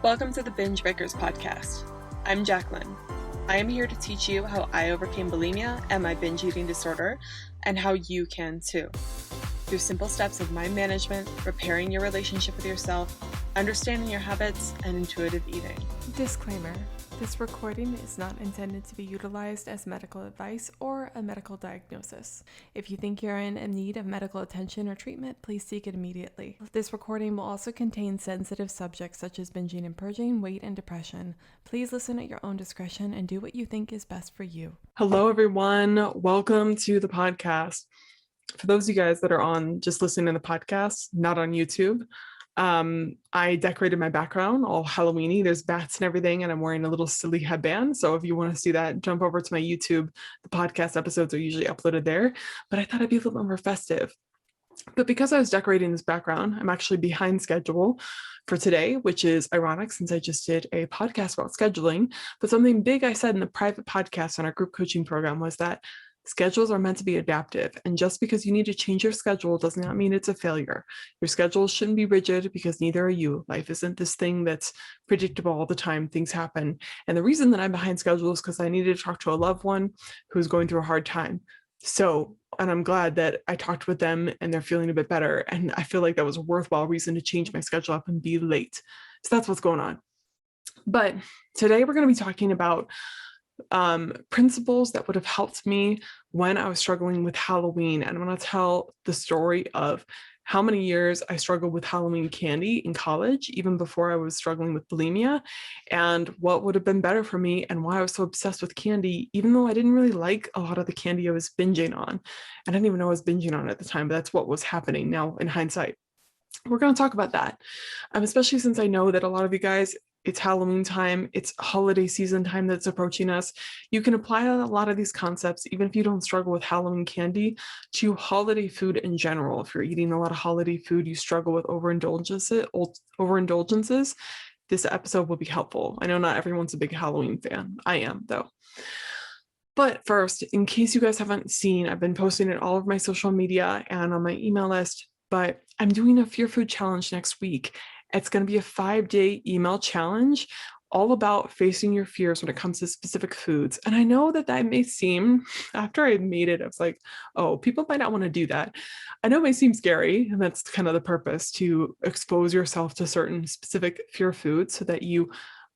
Welcome to the Binge Breakers podcast. I'm Jacqueline. I am here to teach you how I overcame bulimia and my binge eating disorder, and how you can too. Through simple steps of mind management, repairing your relationship with yourself, understanding your habits, and intuitive eating. Disclaimer: this recording is not intended to be utilized as medical advice or a medical diagnosis. If you think you're in need of medical attention or treatment, please seek it immediately. This recording will also contain sensitive subjects such as binging and purging, weight, and depression. Please listen at your own discretion and do what you think is best for you. Hello, everyone. Welcome to the podcast. For those of you guys that are on just listening to the podcast, not on YouTube, I decorated my background all Halloween-y. There's bats and everything, and I'm wearing a little silly headband. So if you want to see that, jump over to my YouTube. The podcast episodes are usually uploaded there, but I thought I'd be a little bit more festive. But because I was decorating this background, I'm actually behind schedule for today, which is ironic since I just did a podcast about scheduling. But something big I said in the private podcast on our group coaching program was that schedules are meant to be adaptive. And just because you need to change your schedule does not mean it's a failure. Your schedule shouldn't be rigid because neither are you. Life isn't this thing that's predictable all the time. Things happen. And the reason that I'm behind schedule is because I needed to talk to a loved one who's going through a hard time. And I'm glad that I talked with them and they're feeling a bit better. And I feel like that was a worthwhile reason to change my schedule up and be late. So that's what's going on. But today we're going to be talking about principles that would have helped me when I was struggling with Halloween. And I'm going to tell the story of how many years I struggled with Halloween candy in college, even before I was struggling with bulimia, and what would have been better for me and why I was so obsessed with candy, even though I didn't really like a lot of the candy I was binging on. I didn't even know I was binging on it at the time, but that's what was happening now in hindsight. We're going to talk about that, especially since I know that a lot of you guys, it's Halloween time, it's holiday season time that's approaching us. You can apply a lot of these concepts, even if you don't struggle with Halloween candy, to holiday food in general. If you're eating a lot of holiday food, you struggle with overindulgences, this episode will be helpful. I know not everyone's a big Halloween fan. I am, though. But first, in case you guys haven't seen, I've been posting it all over my social media and on my email list, but I'm doing a Fear Food Challenge next week. It's going to be a 5-day email challenge all about facing your fears when it comes to specific foods. And I know that may seem, after I made it, I was like, oh, people might not want to do that. I know it may seem scary, and that's kind of the purpose, to expose yourself to certain specific fear foods so that you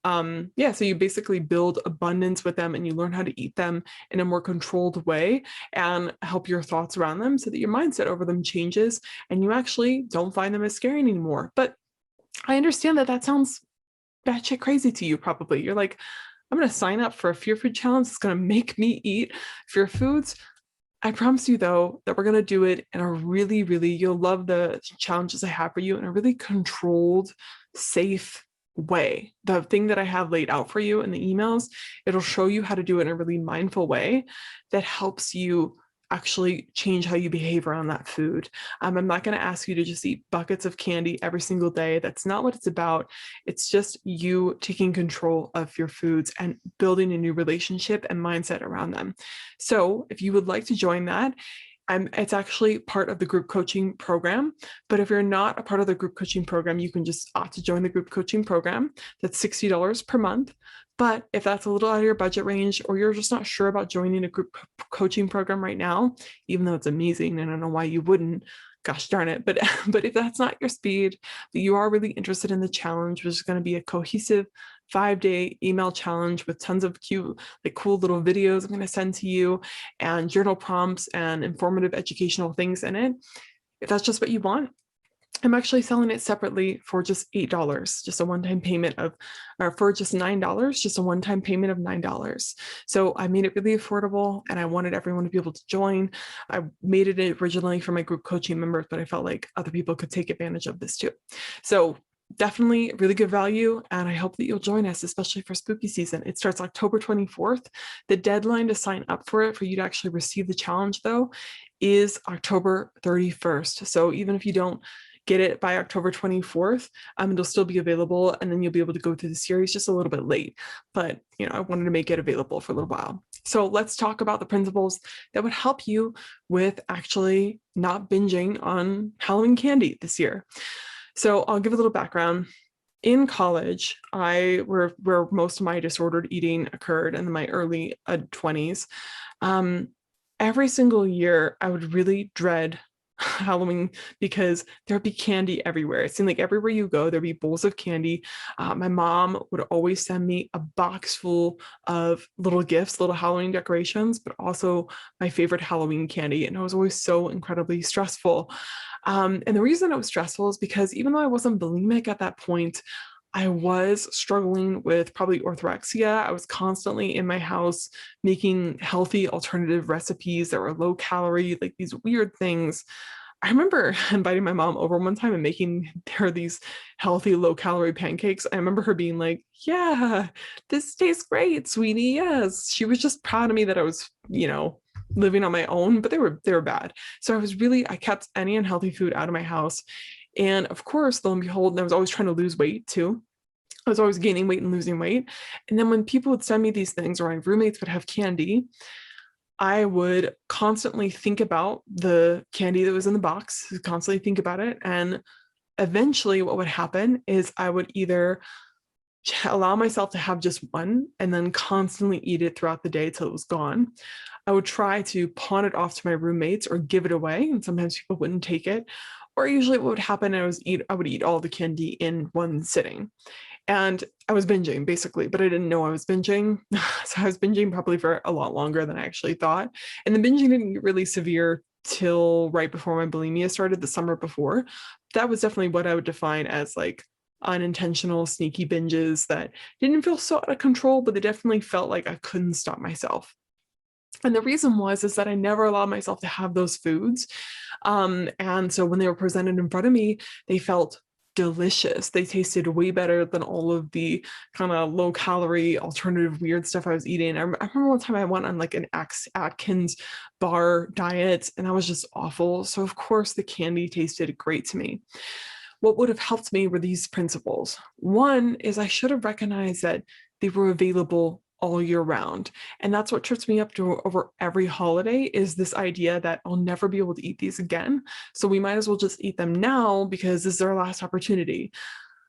so you basically build abundance with them and you learn how to eat them in a more controlled way and help your thoughts around them so that your mindset over them changes and you actually don't find them as scary anymore. But I understand that sounds batshit crazy to you, probably. You're like, I'm going to sign up for a Fear Food Challenge. It's going to make me eat fear foods. I promise you, though, that we're going to do it in a really, really, you'll love the challenges I have for you in a really controlled, safe way. The thing that I have laid out for you in the emails, it'll show you how to do it in a really mindful way that helps you actually change how you behave around that food. I'm not going to ask you to just eat buckets of candy every single day. That's not what it's about. It's just you taking control of your foods and building a new relationship and mindset around them. So if you would like to join that, it's actually part of the group coaching program. But if you're not a part of the group coaching program, you can just opt to join the group coaching program. That's $60 per month. But if that's a little out of your budget range, or you're just not sure about joining a group coaching program right now, even though it's amazing, and I don't know why you wouldn't, gosh darn it. But if that's not your speed, but you are really interested in the challenge, which is going to be a cohesive 5-day email challenge with tons of cute, cool little videos I'm going to send to you and journal prompts and informative educational things in it. If that's just what you want, I'm actually selling it separately for just $8, just a one-time payment or for just $9, just a one-time payment of $9. So I made it really affordable and I wanted everyone to be able to join. I made it originally for my group coaching members, but I felt like other people could take advantage of this too. So definitely really good value. And I hope that you'll join us, especially for spooky season. It starts October 24th. The deadline to sign up for it, for you to actually receive the challenge though, is October 31st. So even if you don't get it by October 24th, it'll still be available, and then you'll be able to go through the series just a little bit late. But I wanted to make it available for a little while. So let's talk about the principles that would help you with actually not binging on Halloween candy this year. So I'll give a little background. in college, where most of my disordered eating occurred in my early 20s. Every single year, I would really dread Halloween because there'd be candy everywhere. It seemed like everywhere you go, there'd be bowls of candy. My mom would always send me a box full of little gifts, little Halloween decorations, but also my favorite Halloween candy. And it was always so incredibly stressful. And the reason it was stressful is because even though I wasn't bulimic at that point, I was struggling with probably orthorexia. I was constantly in my house making healthy alternative recipes that were low calorie, like these weird things. I remember inviting my mom over one time and making her these healthy low calorie pancakes. I remember her being like, "Yeah, this tastes great, sweetie." Yes. She was just proud of me that I was, living on my own, but they were bad. So I kept any unhealthy food out of my house. And of course, lo and behold, I was always trying to lose weight too. I was always gaining weight and losing weight. And then when people would send me these things, or my roommates would have candy, I would constantly think about the candy that was in the box, constantly think about it. And eventually what would happen is I would either allow myself to have just one and then constantly eat it throughout the day till it was gone. I would try to pawn it off to my roommates or give it away, and sometimes people wouldn't take it. Or usually what would happen, I would eat all the candy in one sitting. And I was binging basically, but I didn't know I was binging. So I was binging probably for a lot longer than I actually thought. And the binging didn't get really severe till right before my bulimia started, the summer before. That was definitely what I would define as like unintentional, sneaky binges that didn't feel so out of control, but they definitely felt like I couldn't stop myself. And the reason is that I never allowed myself to have those foods. And so when they were presented in front of me, they felt delicious. They tasted way better than all of the kind of low calorie alternative weird stuff I was eating. I remember one time I went on like an Atkins bar diet and that was just awful. So of course the candy tasted great to me. What would have helped me were these principles. One is I should have recognized that they were available all year round. And that's what trips me up to over every holiday is this idea that I'll never be able to eat these again. So we might as well just eat them now because this is our last opportunity.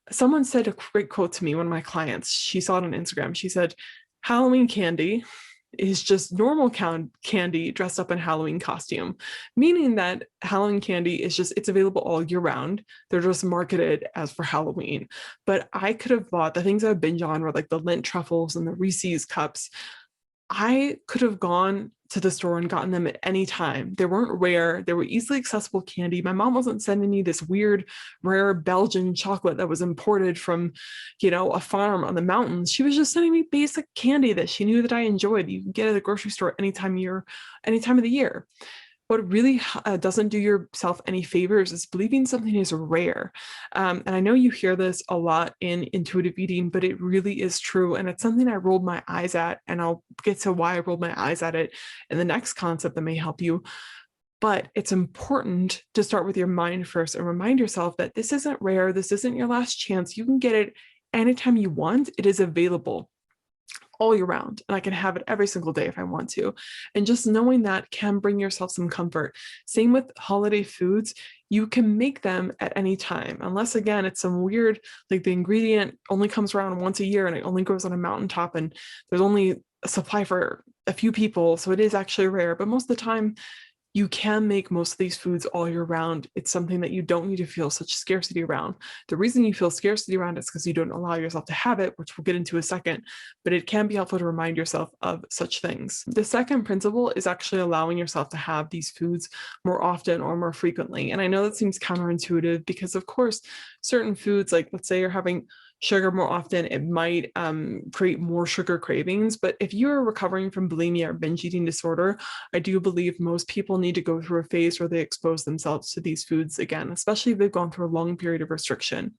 Someone said a great quote to me, one of my clients, she saw it on Instagram. She said, Halloween candy is just normal candy dressed up in Halloween costume, meaning that Halloween candy it's available all year round. They're just marketed as for Halloween. But I could have bought the things I would binge on were like the Lindt truffles and the Reese's cups. I could have gone to the store and gotten them at any time. They weren't rare. They were easily accessible candy. My mom wasn't sending me this weird, rare Belgian chocolate that was imported from, a farm on the mountains. She was just sending me basic candy that she knew that I enjoyed. You can get at the grocery store any time of the year. What really doesn't do yourself any favors is believing something is rare. And I know you hear this a lot in intuitive eating, but it really is true. And it's something I rolled my eyes at, and I'll get to why I rolled my eyes at it in the next concept that may help you. But it's important to start with your mind first and remind yourself that this isn't rare. This isn't your last chance. You can get it anytime you want. It is available all year round, and I can have it every single day if I want to. And just knowing that can bring yourself some comfort. Same with holiday foods. You can make them at any time, unless again, it's some weird, like the ingredient only comes around once a year and it only grows on a mountaintop and there's only a supply for a few people. So it is actually rare, but most of the time you can make most of these foods all year round. It's something that you don't need to feel such scarcity around. The reason you feel scarcity around is because you don't allow yourself to have it, which we'll get into in a second, but it can be helpful to remind yourself of such things. The second principle is actually allowing yourself to have these foods more often or more frequently. And I know that seems counterintuitive because of course, certain foods, like let's say you're having sugar more often, it might create more sugar cravings. But if you are recovering from bulimia or binge eating disorder, I do believe most people need to go through a phase where they expose themselves to these foods again, especially if they've gone through a long period of restriction.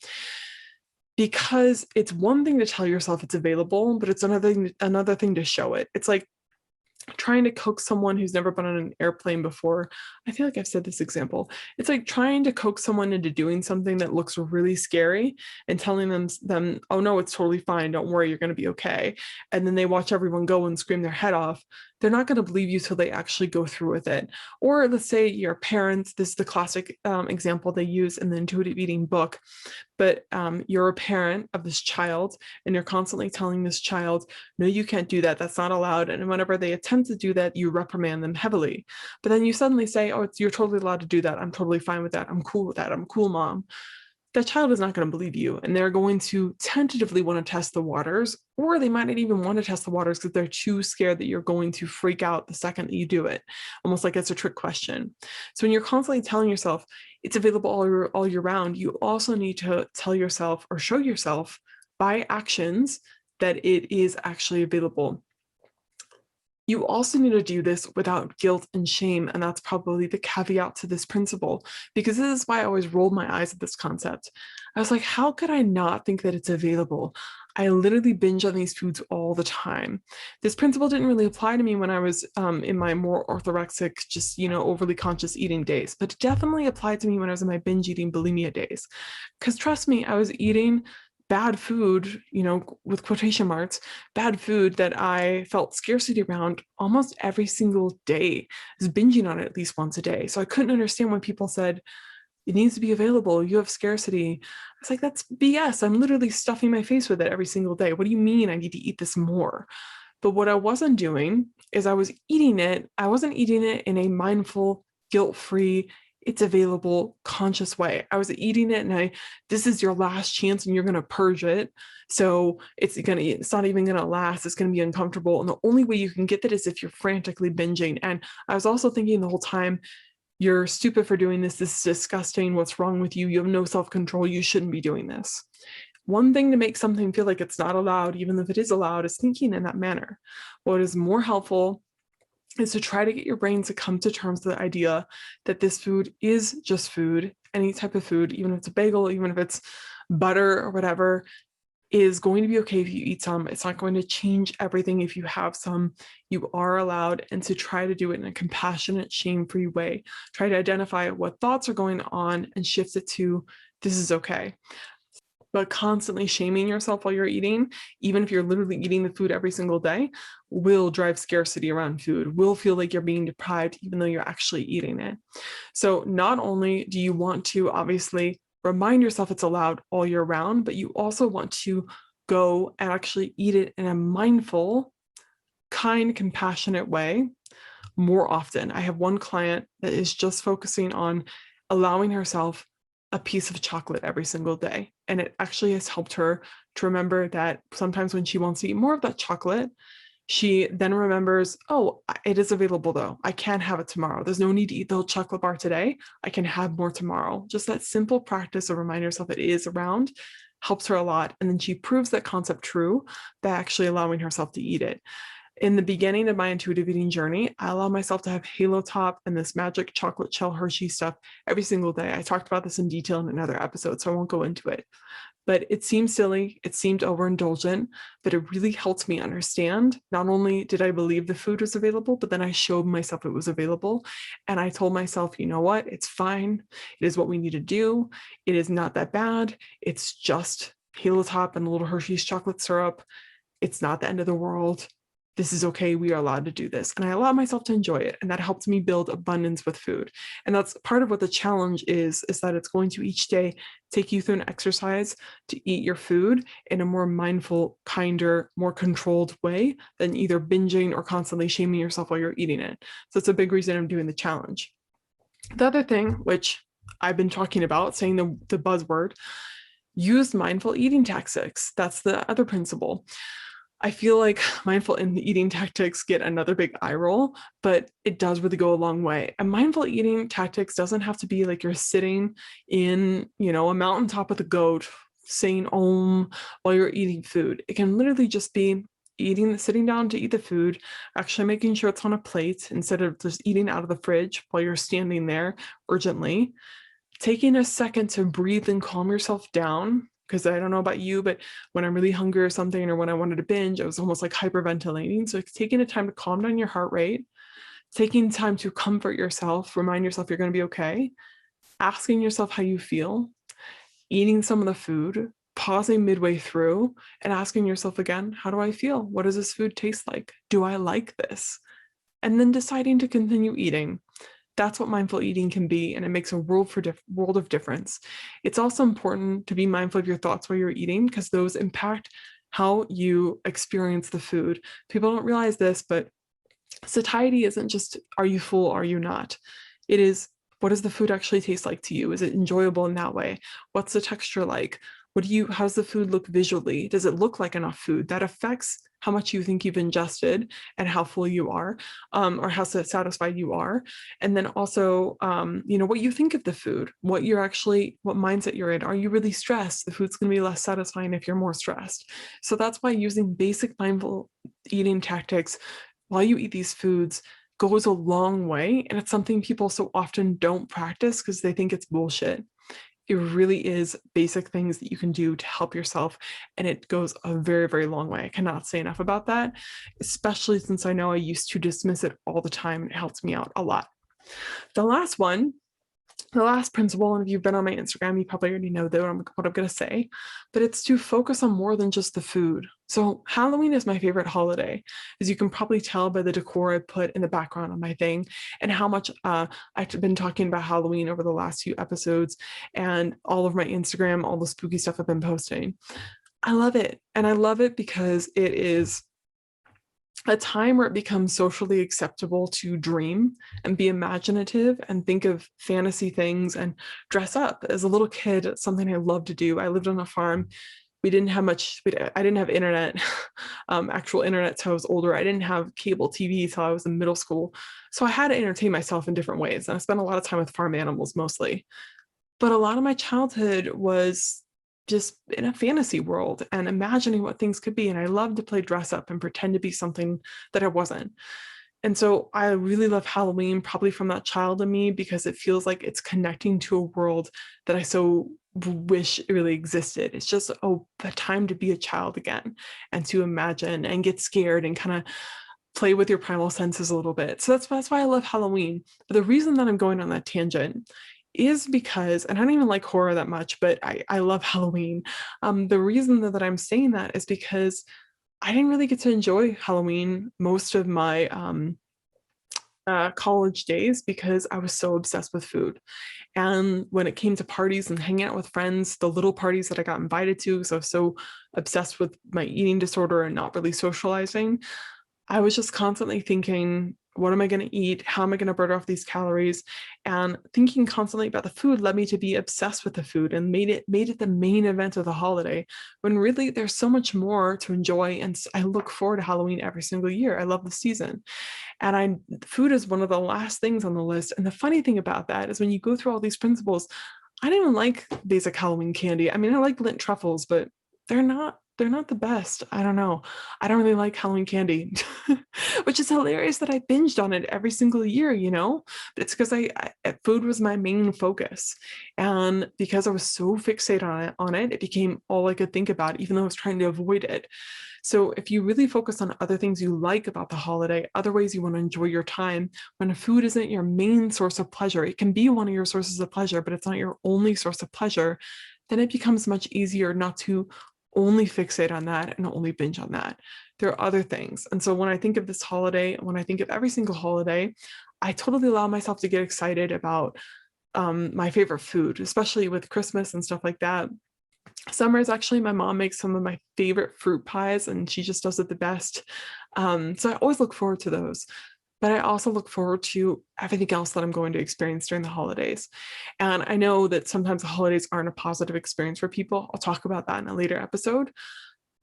Because it's one thing to tell yourself it's available, but it's another thing to show it. It's like trying to coax someone who's never been on an airplane before. I feel like I've said this example. It's like trying to coax someone into doing something that looks really scary and telling them, oh no, it's totally fine. Don't worry, you're going to be okay. And then they watch everyone go and scream their head off. they're not going to believe you till they actually go through with it. Or let's say your parents, this is the classic example they use in the intuitive eating book, but you're a parent of this child and you're constantly telling this child, no, you can't do that. That's not allowed. And whenever they attempt to do that, you reprimand them heavily. But then you suddenly say, oh, you're totally allowed to do that. I'm totally fine with that. I'm cool with that. I'm cool, mom. That child is not going to believe you, and they're going to tentatively want to test the waters, or they might not even want to test the waters because they're too scared that you're going to freak out the second that you do it, almost like it's a trick question. So when you're constantly telling yourself it's available all year round, you also need to tell yourself or show yourself by actions that it is actually available. You also need to do this without guilt and shame, and that's probably the caveat to this principle, because this is why I always rolled my eyes at this concept. I was like, how could I not think that it's available? I literally binge on these foods all the time. This principle didn't really apply to me when I was in my more orthorexic, just, overly conscious eating days, but it definitely applied to me when I was in my binge eating bulimia days. Because trust me, I was eating bad food, with quotation marks, bad food that I felt scarcity around almost every single day. I was binging on it at least once a day. So I couldn't understand when people said, it needs to be available, you have scarcity. I was like, that's BS. I'm literally stuffing my face with it every single day. What do you mean I need to eat this more? But what I wasn't doing is I was eating it. I wasn't eating it in a mindful, guilt-free, it's available, conscious way. I was eating it and this is your last chance and you're going to purge it. So it's not even going to last. It's going to be uncomfortable. And the only way you can get that is if you're frantically binging. And I was also thinking the whole time, you're stupid for doing this. This is disgusting. What's wrong with you? You have no self-control. You shouldn't be doing this. One thing to make something feel like it's not allowed, even if it is allowed, is thinking in that manner. What is more helpful is to try to get your brain to come to terms with the idea that this food is just food, any type of food, even if it's a bagel, even if it's butter or whatever, is going to be okay if you eat some. It's not going to change everything if you have some. You are allowed, and to try to do it in a compassionate, shame-free way. Try to identify what thoughts are going on and shift it to, this is okay. But constantly shaming yourself while you're eating, even if you're literally eating the food every single day, will drive scarcity around food, will feel like you're being deprived, even though you're actually eating it. So not only do you want to obviously remind yourself it's allowed all year round, but you also want to go and actually eat it in a mindful, kind, compassionate way more often. I have one client that is just focusing on allowing herself a piece of chocolate every single day. And it actually has helped her to remember that sometimes when she wants to eat more of that chocolate, she then remembers, oh, it is available though. I can have it tomorrow. There's no need to eat the whole chocolate bar today. I can have more tomorrow. Just that simple practice of reminding herself it is around helps her a lot. And then she proves that concept true by actually allowing herself to eat it. In the beginning of my intuitive eating journey, I allow myself to have Halo Top and this magic chocolate shell Hershey stuff every single day. I talked about this in detail in another episode, so I won't go into it. But it seemed silly, it seemed overindulgent, but it really helped me understand. Not only did I believe the food was available, but then I showed myself it was available. And I told myself, you know what? It's fine. It is what we need to do. It is not that bad. It's just Halo Top and a little Hershey's chocolate syrup. It's not the end of the world. This is okay. We are allowed to do this. And I allow myself to enjoy it. And that helped me build abundance with food. And that's part of what the challenge is that it's going to each day take you through an exercise to eat your food in a more mindful, kinder, more controlled way than either binging or constantly shaming yourself while you're eating it. So it's a big reason I'm doing the challenge. The other thing, which I've been talking about, saying the buzzword, use mindful eating tactics. That's the other principle. I feel like mindful eating tactics get another big eye roll, but it does really go a long way. And mindful eating tactics doesn't have to be like you're sitting in, a mountaintop with a goat saying om while you're eating food. It can literally just be sitting down to eat the food, actually making sure it's on a plate instead of just eating out of the fridge while you're standing there urgently. Taking a second to breathe and calm yourself down. Because I don't know about you, but when I'm really hungry or something, or when I wanted to binge, I was almost like hyperventilating. So taking the time to calm down your heart rate, taking time to comfort yourself, remind yourself you're going to be okay, asking yourself how you feel, eating some of the food, pausing midway through and asking yourself again, how do I feel? What does this food taste like? Do I like this? and then deciding to continue eating. That's what mindful eating can be, and it makes a world of difference. It's also important to be mindful of your thoughts while you're eating, because those impact how you experience the food. People don't realize this, but satiety isn't just, are you full, are you not? It is, what does the food actually taste like to you? Is it enjoyable in that way? What's the texture like? How does the food look visually? Does it look like enough food? That affects how much you think you've ingested and how full you are, or how satisfied you are. And then also, what you think of the food, what mindset you're in. Are you really stressed? The food's going to be less satisfying if you're more stressed. So that's why using basic mindful eating tactics while you eat these foods goes a long way. And it's something people so often don't practice because they think it's bullshit. It really is basic things that you can do to help yourself. And it goes a very, very long way. I cannot say enough about that, especially since I know I used to dismiss it all the time, and it helps me out a lot. The last principle, and if you've been on my Instagram, you probably already know what I'm going to say, but it's to focus on more than just the food. So Halloween is my favorite holiday, as you can probably tell by the decor I put in the background on my thing, and how much I've been talking about Halloween over the last few episodes, and all of my Instagram, all the spooky stuff I've been posting. I love it. And I love it because it is a time where it becomes socially acceptable to dream and be imaginative and think of fantasy things and dress up. As a little kid, it's something I loved to do. I lived on a farm. I didn't have internet, actual internet till I was older. I didn't have cable TV till I was in middle school. So I had to entertain myself in different ways. And I spent a lot of time with farm animals mostly. But a lot of my childhood was just in a fantasy world and imagining what things could be. And I loved to play dress up and pretend to be something that I wasn't. And so I really love Halloween, probably from that child in me, because it feels like it's connecting to a world that I so wish it really existed. It's just a time to be a child again and to imagine and get scared and kind of play with your primal senses a little bit. So that's why I love Halloween. But the reason that I'm going on that tangent is because, and I don't even like horror that much, but I love Halloween. The reason that I'm saying that is because I didn't really get to enjoy Halloween most of my college days because I was so obsessed with food. And when it came to parties and hanging out with friends, the little parties that I got invited to, because I was so obsessed with my eating disorder and not really socializing, I was just constantly thinking, what am I going to eat? How am I going to burn off these calories? And thinking constantly about the food led me to be obsessed with the food and made it the main event of the holiday, when really there's so much more to enjoy. And I look forward to Halloween every single year. I love the season. And food is one of the last things on the list. And the funny thing about that is when you go through all these principles, I don't even like basic Halloween candy. I mean, I like Lindt truffles, but they're not the best. I don't know. I don't really like Halloween candy, which is hilarious that I binged on it every single year, but it's because food was my main focus. And because I was so fixated on it, it became all I could think about, even though I was trying to avoid it. So if you really focus on other things you like about the holiday, other ways you want to enjoy your time, when food isn't your main source of pleasure, it can be one of your sources of pleasure, but it's not your only source of pleasure, then it becomes much easier not to only fixate on that and only binge on that. There are other things. And so when I think of this holiday, when I think of every single holiday, I totally allow myself to get excited about my favorite food, especially with Christmas and stuff like that. Summers, actually, my mom makes some of my favorite fruit pies and she just does it the best. So I always look forward to those. But I also look forward to everything else that I'm going to experience during the holidays. And I know that sometimes the holidays aren't a positive experience for people. I'll talk about that in a later episode.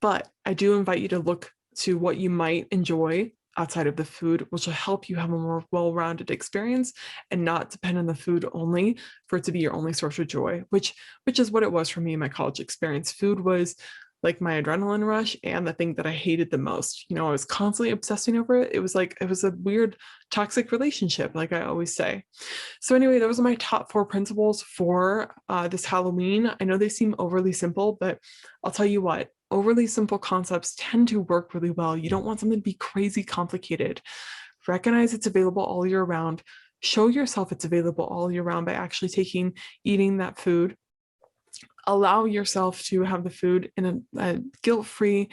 But I do invite you to look to what you might enjoy outside of the food, which will help you have a more well-rounded experience and not depend on the food only for it to be your only source of joy, which is what it was for me in my college experience. Food was like my adrenaline rush and the thing that I hated the most. I was constantly obsessing over it. It was a weird toxic relationship, like I always say. So anyway, those are my top 4 principles for this Halloween. I know they seem overly simple, but I'll tell you what, overly simple concepts tend to work really well. You don't want something to be crazy complicated. Recognize it's available all year round. Show yourself it's available all year round by actually eating that food. Allow yourself to have the food in a guilt-free,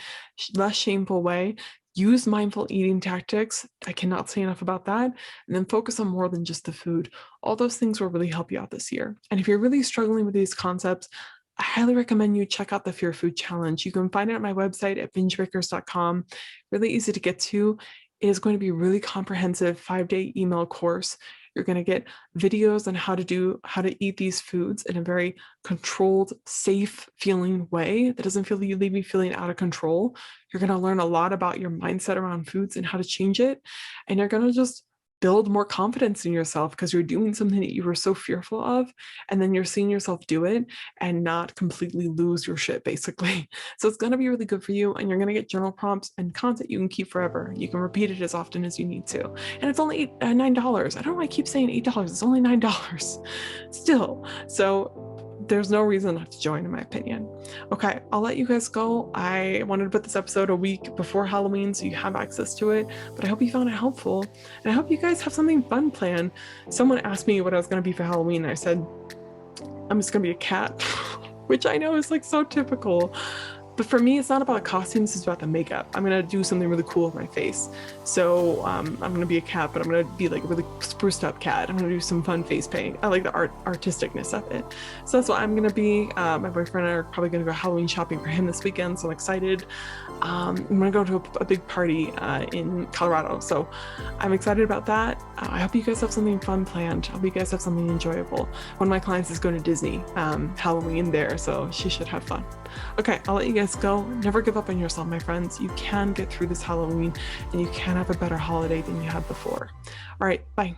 less shameful way. use mindful eating tactics. I cannot say enough about that. And then focus on more than just the food. All those things will really help you out this year. And if you're really struggling with these concepts, I highly recommend you check out the Fear Food Challenge. You can find it at my website at bingebreakers.com. Really easy to get to. It is going to be a really comprehensive 5-day email course. You're going to get videos on how to eat these foods in a very controlled, safe feeling way that doesn't feel you leave me feeling out of control. You're going to learn a lot about your mindset around foods and how to change it. And you're going to just build more confidence in yourself because you're doing something that you were so fearful of, and then you're seeing yourself do it and not completely lose your shit, basically. So it's going to be really good for you, and you're going to get journal prompts and content you can keep forever. You can repeat it as often as you need to. And it's only $9. I don't know why I keep saying $8. It's only $9 still. So there's no reason not to join, in my opinion. Okay, I'll let you guys go. I wanted to put this episode a week before Halloween so you have access to it, but I hope you found it helpful, and I hope you guys have something fun planned. Someone asked me what I was going to be for Halloween, and I said, I'm just going to be a cat, which I know is like so typical. But for me, it's not about costumes, it's about the makeup. I'm going to do something really cool with my face. So I'm going to be a cat, but I'm going to be like a really spruced up cat. I'm going to do some fun face paint. I like the artisticness of it. So that's what I'm going to be. My boyfriend and I are probably going to go Halloween shopping for him this weekend, so I'm excited. I'm going to go to a big party in Colorado. So I'm excited about that. I hope you guys have something fun planned. I hope you guys have something enjoyable. One of my clients is going to Disney Halloween there, so she should have fun. Okay, I'll let you guys go. Never give up on yourself, my friends. You can get through this Halloween, and you can have a better holiday than you had before. All right, bye.